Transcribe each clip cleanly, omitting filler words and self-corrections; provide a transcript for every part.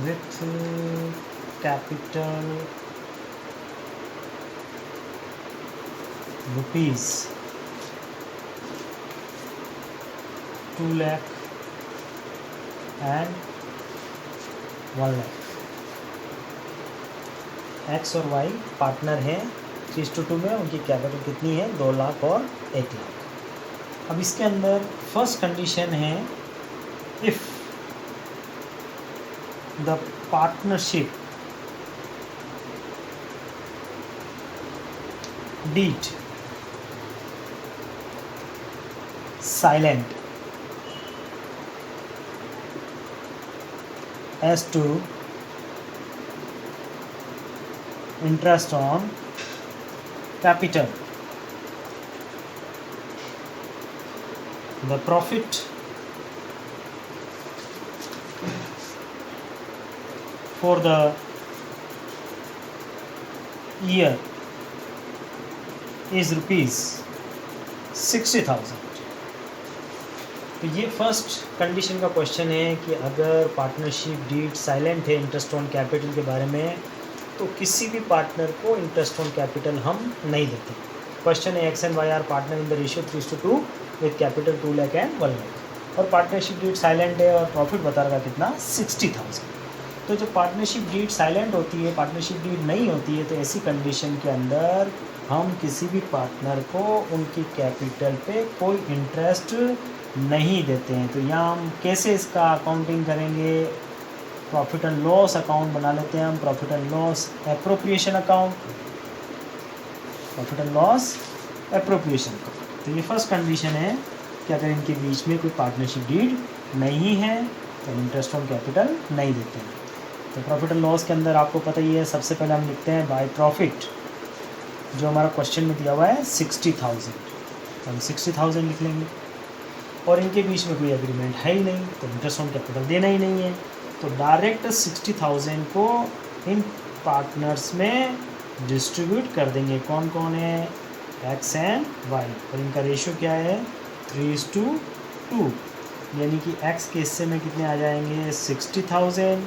with capital rupees 2 lakh and 1 lakh। X और Y partner हैं 3:2 में, उनकी कैपिटल कितनी है 2 लाख और 1 लाख। अब इसके अंदर फर्स्ट कंडीशन है if the partnership deed silent as to interest on capital, the profit for the year is rupees 60,000। तो ये फर्स्ट कंडीशन का क्वेश्चन है कि अगर पार्टनरशिप डीड साइलेंट है इंटरेस्ट ऑन कैपिटल के बारे में, तो किसी भी पार्टनर को इंटरेस्ट ऑन कैपिटल हम नहीं देते। क्वेश्चन है x and y are partner in the ratio 3:2 with capital 2 lakh and 1 lakh, और पार्टनरशिप डीड साइलेंट है और प्रॉफिट बता रहा कितना 60,000। तो जब पार्टनरशिप डीड साइलेंट होती है, पार्टनरशिप डीड नहीं होती है, तो ऐसी कंडीशन के अंदर हम किसी भी पार्टनर को उनकी कैपिटल पे कोई इंटरेस्ट नहीं देते हैं। तो यहाँ हम कैसे इसका अकाउंटिंग करेंगे, प्रॉफिट एंड लॉस अकाउंट बना लेते हैं हम, profit and loss appropriation account, profit and loss appropriation account. तो ये फर्स्ट कंडीशन है कि अगर इनके बीच में कोई पार्टनरशिप डीड नहीं है तो इंटरेस्ट ऑन कैपिटल नहीं देते हैं। तो प्रॉफिट एंड लॉस के अंदर आपको पता ही है, सबसे पहले हम लिखते हैं बाय प्रॉफिट, जो हमारा क्वेश्चन में दिया हुआ है 60,000, तो हम 60,000 लिख लेंगे। और इनके बीच में कोई एग्रीमेंट है ही नहीं, तो इंटरेस्ट ऑन कैपिटल देना ही नहीं है, तो डायरेक्ट 60,000 को इन पार्टनर्स में डिस्ट्रीब्यूट कर देंगे। कौन कौन है, एक्स एंड वाई, और इनका रेशियो क्या है 3:2, यानी कि एक्स के हिस्से में कितने आ जाएंगे 60,000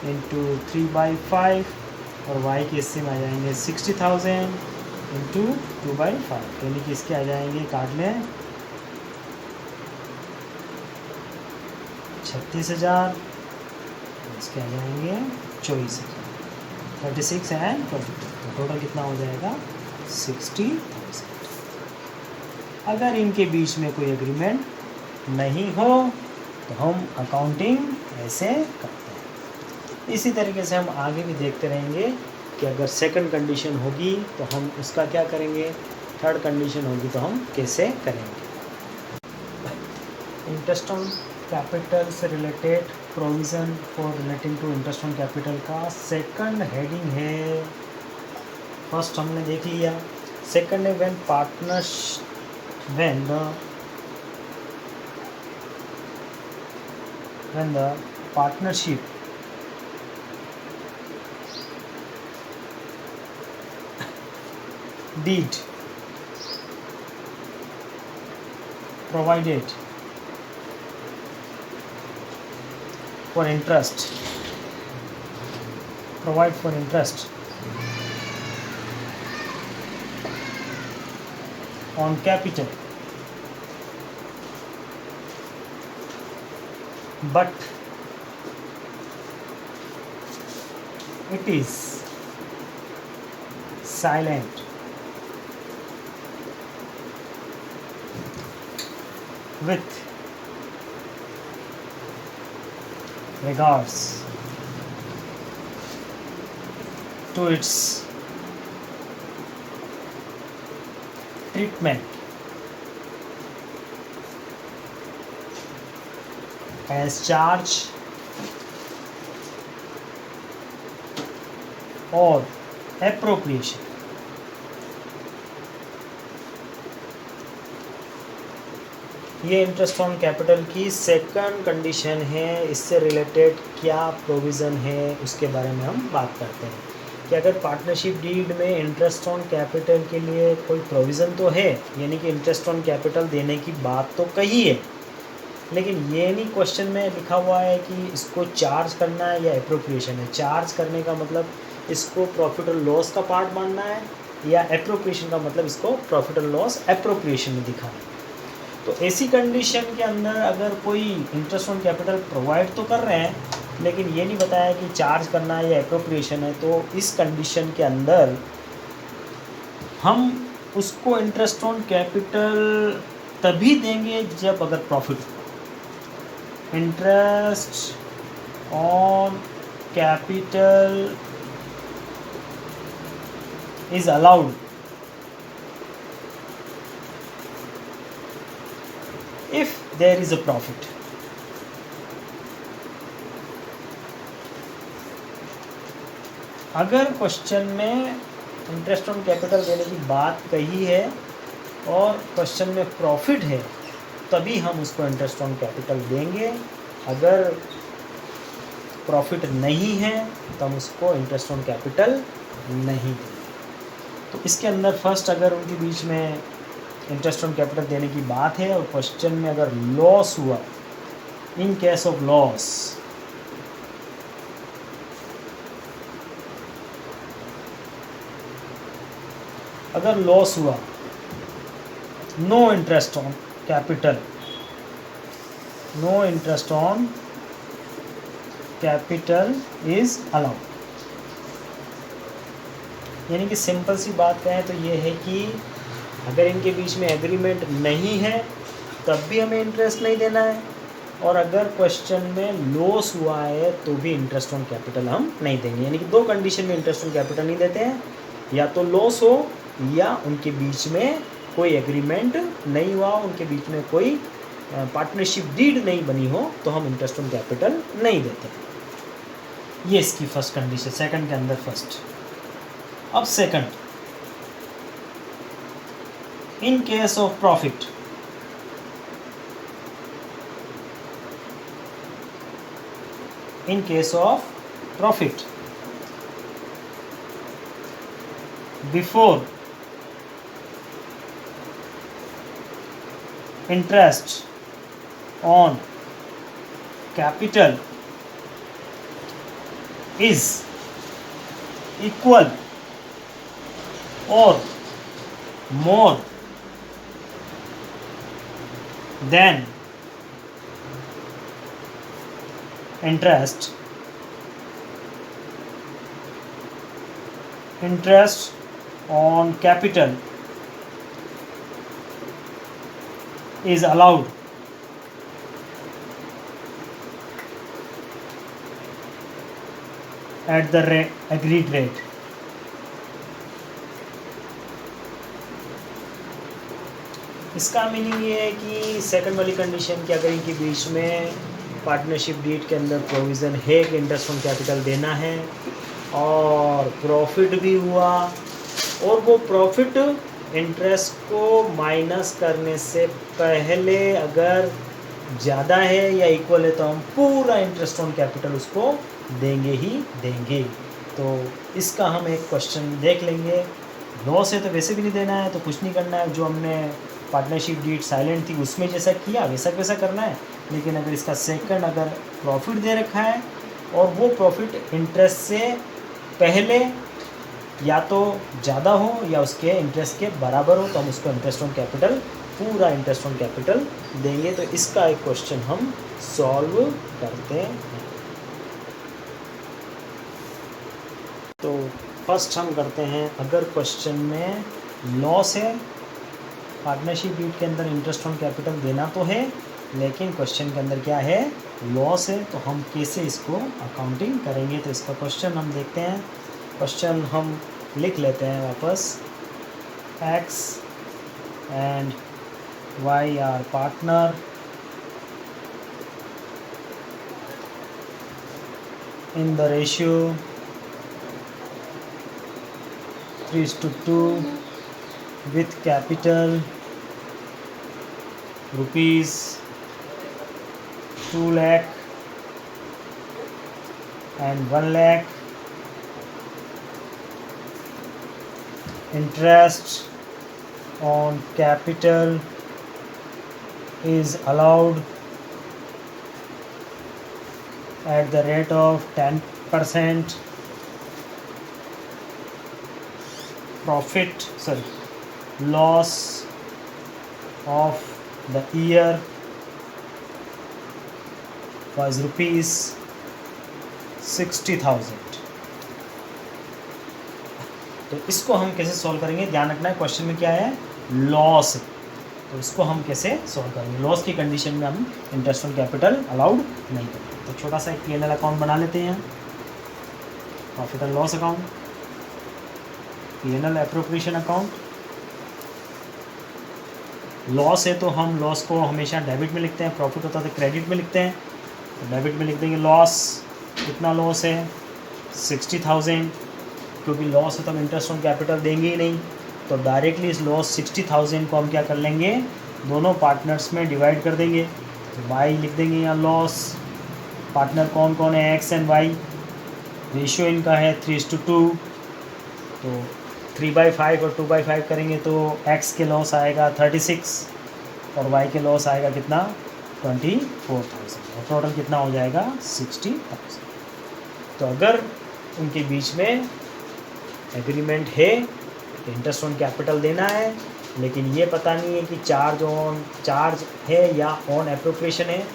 इंटू 3/5, और वाई के हिस्से में आ जाएंगे 60,000 इंटू 2/5, यानी कि इसके आ जाएंगे, काट लें 36,000, इसके आ जाएंगे 24,000, 36 एंड 42, तो टोटल कितना हो जाएगा 60,000। अगर इनके बीच में कोई एग्रीमेंट नहीं हो तो हम अकाउंटिंग ऐसे करते हैं। इसी तरीके से हम आगे भी देखते रहेंगे कि अगर सेकंड कंडीशन होगी तो हम उसका क्या करेंगे, थर्ड कंडीशन होगी तो हम कैसे करेंगे। इंटरेस्ट ऑन कैपिटल से related provision for relating to interest on capital का सेकंड हेडिंग है। फर्स्ट हमने देख लिया, सेकंड है when the partnership deed provided for interest, provide for interest on capital, but it is silent with regards to its treatment as charge or appropriation। ये interest on capital की second condition है। इससे related क्या provision है उसके बारे में हम बात करते हैं कि अगर पार्टनरशिप डीड में इंटरेस्ट ऑन कैपिटल के लिए कोई प्रोविज़न तो है, यानी कि इंटरेस्ट ऑन कैपिटल देने की बात तो कही है, लेकिन ये नहीं क्वेश्चन में लिखा हुआ है कि इसको चार्ज करना है या एप्रोप्रिएशन है। चार्ज करने का मतलब इसको प्रॉफिट और लॉस का पार्ट मानना है, या एप्रोप्रिएशन का मतलब इसको प्रॉफिट और लॉस एप्रोप्रिएशन में दिखाना है। तो ऐसी कंडीशन के अंदर अगर कोई इंटरेस्ट ऑन कैपिटल प्रोवाइड तो कर रहे हैं, लेकिन ये नहीं बताया कि चार्ज करना है या एप्रोप्रिएशन है, तो इस कंडीशन के अंदर हम उसको इंटरेस्ट ऑन कैपिटल तभी देंगे जब अगर प्रॉफिट हो। Interest on capital is allowed if there is a profit. अगर क्वेश्चन में इंटरेस्ट ऑन कैपिटल देने की बात कही है और क्वेश्चन में प्रॉफिट है, तभी हम उसको इंटरेस्ट ऑन कैपिटल देंगे। अगर प्रॉफिट नहीं है तो हम उसको इंटरेस्ट ऑन कैपिटल नहीं देंगे। तो इसके अंदर फर्स्ट अगर उनके बीच में इंटरेस्ट ऑन कैपिटल देने की बात है और क्वेश्चन में अगर लॉस हुआ, इन केस ऑफ लॉस, अगर लॉस हुआ, no interest on capital, no interest on capital is allowed. यानी कि सिंपल सी बात कहें तो ये है कि अगर इनके बीच में एग्रीमेंट नहीं है तब भी हमें इंटरेस्ट नहीं देना है, और अगर क्वेश्चन में लॉस हुआ है तो भी इंटरेस्ट ऑन कैपिटल हम नहीं देंगे। यानी कि दो कंडीशन में इंटरेस्ट ऑन कैपिटल नहीं देते हैं, या तो लॉस हो या उनके बीच में कोई एग्रीमेंट नहीं हुआ, उनके बीच में कोई पार्टनरशिप डीड नहीं बनी हो, तो हम इंटरेस्ट ऑन कैपिटल नहीं देते। ये इसकी फर्स्ट कंडीशन, सेकंड के अंदर फर्स्ट। अब second, in case of profit, in case of profit, before interest on capital is equal or more than interest on capital is allowed at the agreed rate. इसका meaning ये है कि second वाली condition कि अगर इनके बीच में पार्टनरशिप डीड के अंदर प्रोविज़न है कि इंटरेस्ट ऑन कैपिटल देना है और प्रॉफिट भी हुआ, और वो प्रॉफिट इंटरेस्ट को माइनस करने से पहले अगर ज़्यादा है या इक्वल है, तो हम पूरा इंटरेस्ट ऑन कैपिटल उसको देंगे ही देंगे। तो इसका हम एक क्वेश्चन देख लेंगे। लॉस है तो वैसे भी नहीं देना है, तो कुछ नहीं करना है, जो हमने पार्टनरशिप डीड साइलेंट थी उसमें जैसा किया वैसा करना है। लेकिन अगर इसका सेकंड अगर प्रॉफिट दे रखा है और वो प्रॉफिट इंटरेस्ट से पहले या तो ज़्यादा हो या उसके इंटरेस्ट के बराबर हो, तो हम उसको इंटरेस्ट ऑन कैपिटल, पूरा इंटरेस्ट ऑन कैपिटल देंगे। तो इसका एक क्वेश्चन हम सॉल्व करते हैं। तो फर्स्ट हम करते हैं, अगर क्वेश्चन में लॉस है, पार्टनरशिप डीड के अंदर इंटरेस्ट ऑन कैपिटल देना तो है, लेकिन क्वेश्चन के अंदर क्या है, लॉस है, तो हम कैसे इसको अकाउंटिंग करेंगे। तो इसका क्वेश्चन हम देखते हैं। क्वेश्चन हम लिख लेते हैं वापस। X and y are partner in the ratio 3:2 with capital rupees 2 lakh and 1 lakh. Interest on capital is allowed at the rate of 10% loss of the year was rupees 60,000। तो इसको हम कैसे सॉल्व करेंगे, ध्यान रखना है क्वेश्चन में क्या है, लॉस है। तो इसको हम कैसे सॉल्व करेंगे, लॉस की कंडीशन में हम इंटरेस्ट ऑन कैपिटल अलाउड नहीं करेंगे। तो छोटा सा एक P&L अकाउंट बना लेते हैं, profit and loss account, P&L appropriation account. Loss है तो हम लॉस को हमेशा डेबिट में लिखते हैं, प्रॉफिट होता है तो क्रेडिट में लिखते हैं। तो डेबिट में लिख देंगे लॉस, कितना लॉस है 60,000, क्योंकि लॉस है तो हम इंटरेस्ट ऑन कैपिटल देंगे ही नहीं। तो डायरेक्टली इस लॉस 60,000 को हम क्या कर लेंगे, दोनों पार्टनर्स में डिवाइड कर देंगे। तो वाई लिख देंगे यहाँ लॉस, पार्टनर कौन कौन है, एक्स एंड वाई, रेशियो इनका है 3:2। तो 3/5 और 2/5 करेंगे तो एक्स के लॉस आएगा 36 और वाई के लॉस आएगा कितना 24,000, और टोटल कितना हो जाएगा 60,000। तो अगर उनके बीच में एग्रीमेंट है, इंटरेस्ट ऑन कैपिटल देना है, लेकिन ये पता नहीं है कि चार्ज है या ऑन एप्रोप्रिएशन है,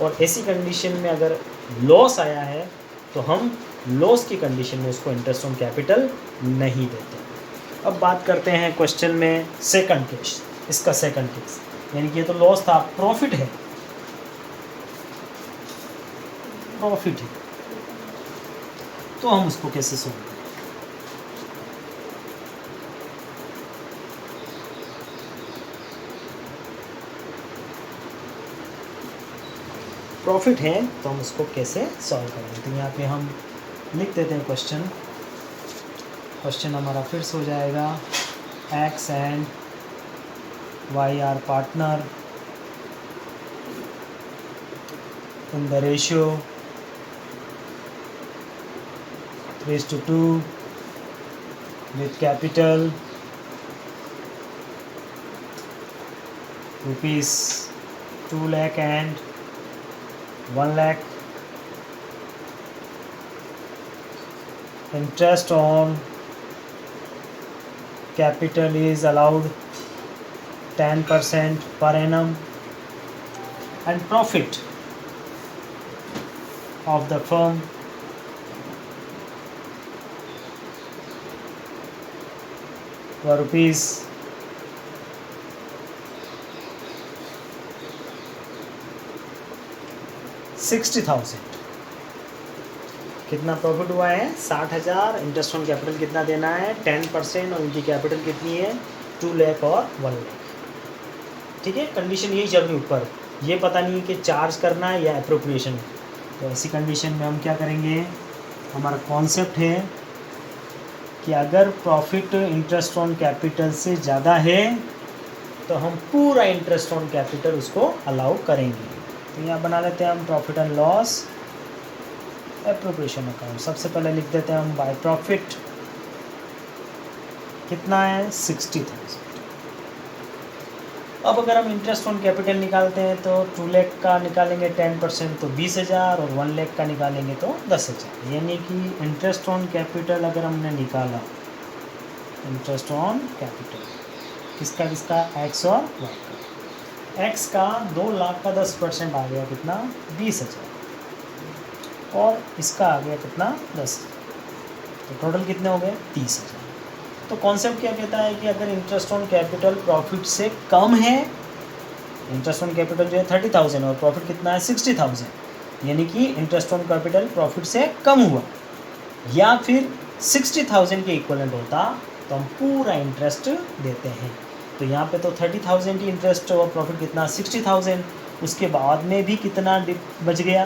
और ऐसी कंडीशन में अगर लॉस आया है तो हम लॉस की कंडीशन में उसको इंटरेस्ट ऑन कैपिटल नहीं देते। अब बात करते हैं क्वेश्चन में सेकंड केस, इसका सेकंड केस, यानी कि ये तो लॉस था, प्रॉफिट है, तो हम उसको कैसे सोल्व करें। प्रॉफिट है तो हम उसको कैसे सॉल्व करेंगे। तो यहाँ पे हम लिख देते हैं क्वेश्चन हमारा फिर से हो जाएगा, x and y are partner in the ratio 3:2 with capital rupees 2 lakh and 1 lakh. Interest on capital is allowed 10% per annum, and profit of the firm were rupees 60,000। कितना प्रॉफिट हुआ है 60,000, इंटरेस्ट ऑन कैपिटल कितना देना है 10%, और उनकी capital कितनी है 2 लाख और 1 लाख। ठीक है, कंडीशन यही चल रही ऊपर, ये पता नहीं है कि चार्ज करना है या एप्रोप्रिएशन। तो ऐसी कंडीशन में हम क्या करेंगे, हमारा कॉन्सेप्ट है कि अगर प्रॉफिट इंटरेस्ट ऑन कैपिटल से ज़्यादा है तो हम पूरा इंटरेस्ट ऑन कैपिटल उसको अलाउ करेंगे। तो यहाँ बना लेते हैं हम profit and loss appropriation account. सबसे पहले लिख देते हैं हम बाय प्रॉफिट, कितना है 60,000। अब अगर हम इंटरेस्ट ऑन कैपिटल निकालते हैं तो 2 लाख का निकालेंगे 10% तो 20,000, और 1 लाख का निकालेंगे तो 10,000। यानी कि इंटरेस्ट ऑन कैपिटल अगर हमने निकाला, इंटरेस्ट ऑन कैपिटल किसका एक्स और वाई का, एक्स का 2 लाख का 10% आ गया कितना 20,000, और इसका आ गया कितना 10,000, तो टोटल कितने हो गए 30,000। तो कॉन्सेप्ट क्या कहता है कि अगर इंटरेस्ट ऑन कैपिटल प्रॉफिट से कम है, इंटरेस्ट ऑन कैपिटल जो है 30,000 और प्रॉफिट कितना है 60,000, यानी कि इंटरेस्ट ऑन कैपिटल प्रॉफिट से कम हुआ, या फिर 60,000 के इक्वलेंट होता तो हम पूरा इंटरेस्ट देते हैं। तो यहाँ पे तो 30,000 की इंटरेस्ट और प्रॉफिट कितना 60,000, उसके बाद में भी कितना बच गया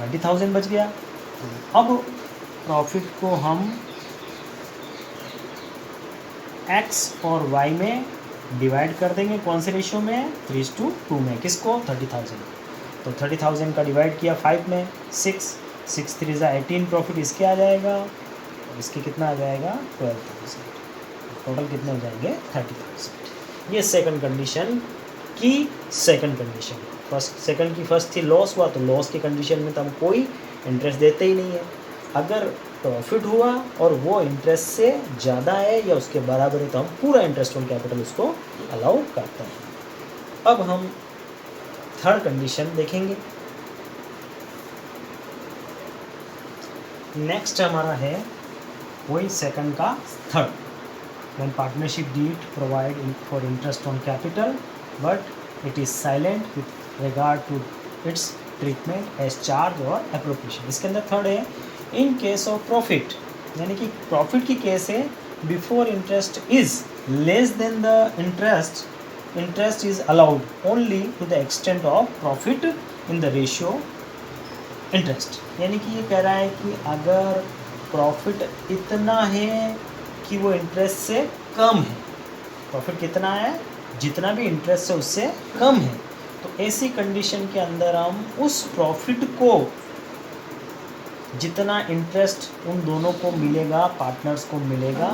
30,000 बच गया। अब प्रॉफिट को हम x और y में डिवाइड कर देंगे, कौन से रेशियो में 3:2 में, किसको 30,000। तो 30,000 का डिवाइड किया 5 में, 6 3 = 18, प्रॉफिट इसके आ जाएगा और इसके कितना आ जाएगा 12,000, टोटल कितने हो जाएंगे 30,000। ये सेकंड कंडीशन की सेकंड कंडीशन, सेकंड की फर्स्ट थी लॉस हुआ, तो लॉस की कंडीशन में तो हम कोई इंटरेस्ट देते ही नहीं है। अगर प्रॉफिट हुआ और वो इंटरेस्ट से ज़्यादा है या उसके बराबर है तो हम पूरा इंटरेस्ट ऑन कैपिटल उसको अलाउ करते हैं। अब हम थर्ड कंडीशन देखेंगे। नेक्स्ट हमारा है वही सेकंड का third, when partnership deed provide for interest on capital but it is silent with regard to its treatment as charge or appropriation। इसके अंदर थर्ड है इन केस ऑफ प्रॉफिट, यानी कि प्रॉफिट की केस है before interest is less than the interest is allowed only to the extent of profit in the ratio interest. यानी कि ये कह रहा है कि अगर प्रॉफिट इतना है कि वो इंटरेस्ट से कम है, प्रॉफिट कितना है, जितना भी इंटरेस्ट है उससे कम है, तो ऐसी कंडीशन के अंदर हम उस प्रॉफिट को, जितना इंटरेस्ट उन दोनों को मिलेगा, पार्टनर्स को मिलेगा,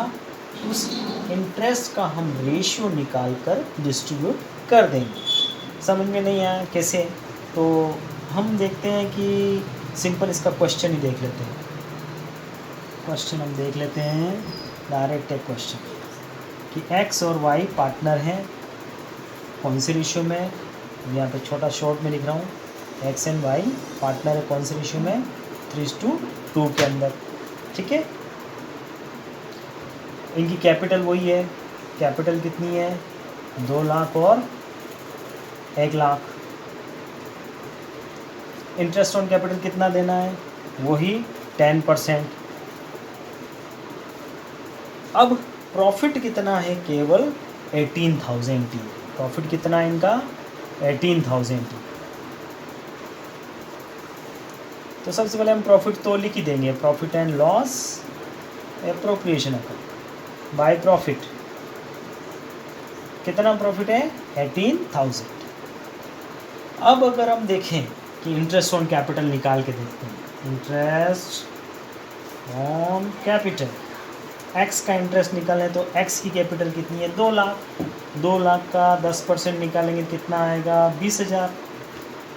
उस इंटरेस्ट का हम रेशियो निकाल कर डिस्ट्रीब्यूट कर देंगे। समझ में नहीं आया कैसे, तो हम देखते हैं कि सिंपल इसका क्वेश्चन ही देख लेते हैं। क्वेश्चन हम देख लेते हैं, डायरेक्ट एक क्वेश्चन कि x और y पार्टनर हैं, कौन से रेशियो में, यहाँ पे छोटा शॉर्ट में लिख रहा हूँ, x एंड y पार्टनर है कौन से रेशियो में, 3:2 के अंदर, ठीक है। इनकी कैपिटल वही है, कैपिटल कितनी है, 2 लाख और 1 लाख। इंटरेस्ट ऑन कैपिटल कितना देना है, वही 10%। अब प्रॉफिट कितना है, केवल 18,000 टी। प्रॉफिट कितना है इनका, 18,000 टी। तो सबसे पहले हम प्रॉफिट तो लिख ही देंगे, profit and loss appropriation account by profit. कितना प्रॉफिट है, 18,000। अब अगर हम देखें कि इंटरेस्ट ऑन कैपिटल निकाल के देखते हैं, इंटरेस्ट ऑन कैपिटल, x का इंटरेस्ट निकालें तो x की कैपिटल कितनी है, 2 लाख। 2 लाख का 10% निकालेंगे कितना आएगा, 20,000।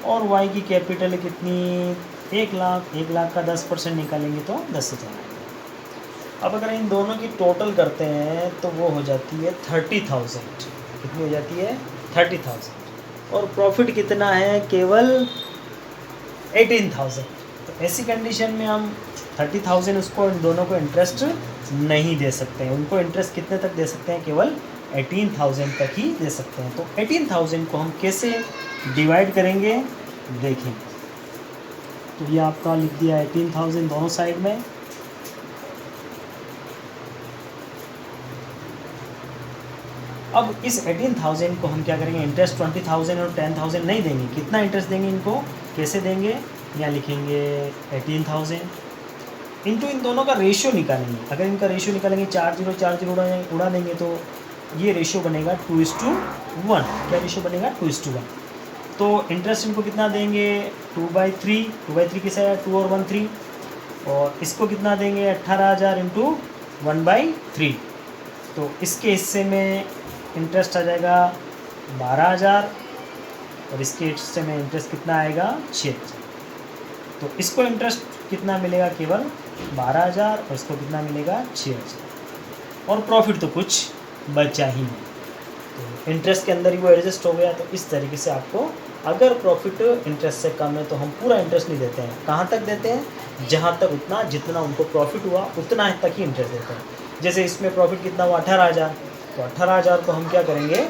और y की कैपिटल कितनी, 1 लाख। 1 लाख का 10% निकालेंगे तो 10,000 आएगा। अब अगर इन दोनों की टोटल करते हैं तो वो हो जाती है 30,000। कितनी हो जाती है, 30,000। और प्रॉफिट कितना है, केवल 18,000। तो ऐसी कंडीशन में हम 30,000 उसको, इन दोनों को इंटरेस्ट नहीं दे सकते हैं। उनको इंटरेस्ट कितने तक दे सकते हैं, केवल 18,000 तक ही दे सकते हैं। तो 18,000 को हम कैसे डिवाइड करेंगे, देखें। तो ये आपका लिख दिया 18,000 दोनों साइड में। अब इस 18,000 को हम क्या करेंगे, इंटरेस्ट 20,000 और 10,000 नहीं देंगे। कितना इंटरेस्ट देंगे इनको, कैसे देंगे, यहाँ लिखेंगे 18,000 इंटू इन दोनों का रेशियो निकालेंगे। अगर इनका रेशियो निकालेंगे 4 उड़ा देंगे तो ये रेशियो बनेगा 2:1। क्या रेशियो बनेगा, 2:1। तो इंटरेस्ट इनको कितना देंगे, 2/3। 2/3 किसे है, 2 और 1 3। और इसको कितना देंगे, 18,000 इंटू 1/3। तो इसके हिस्से में इंटरेस्ट आ जाएगा 12,000 और इसके हिस्से में इंटरेस्ट कितना आएगा, 6,000। तो इसको इंटरेस्ट कितना मिलेगा, केवल 12,000 और इसको कितना मिलेगा, 6,000। और प्रॉफिट तो कुछ बचा ही नहीं, तो इंटरेस्ट के अंदर ही वो एडजस्ट हो गया। तो इस तरीके से आपको, अगर प्रॉफिट इंटरेस्ट से कम है तो हम पूरा इंटरेस्ट नहीं देते हैं। कहाँ तक देते हैं, जहाँ तक उतना, जितना उनको प्रॉफिट हुआ उतना तक ही इंटरेस्ट देते हैं। जैसे इसमें प्रॉफिट कितना हुआ, 18,000। तो 18,000 को हम क्या करेंगे,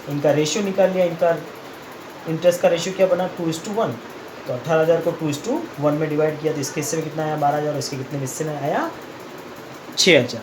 इनका रेशियो निकाल लिया। इनका इंटरेस्ट का रेशियो क्या बना, 2:1। तो 18,000 को 2:1 में डिवाइड किया तो इसके हिस्से में कितना आया, 12,000। और इसके कितने हिस्से में आया, 6,000।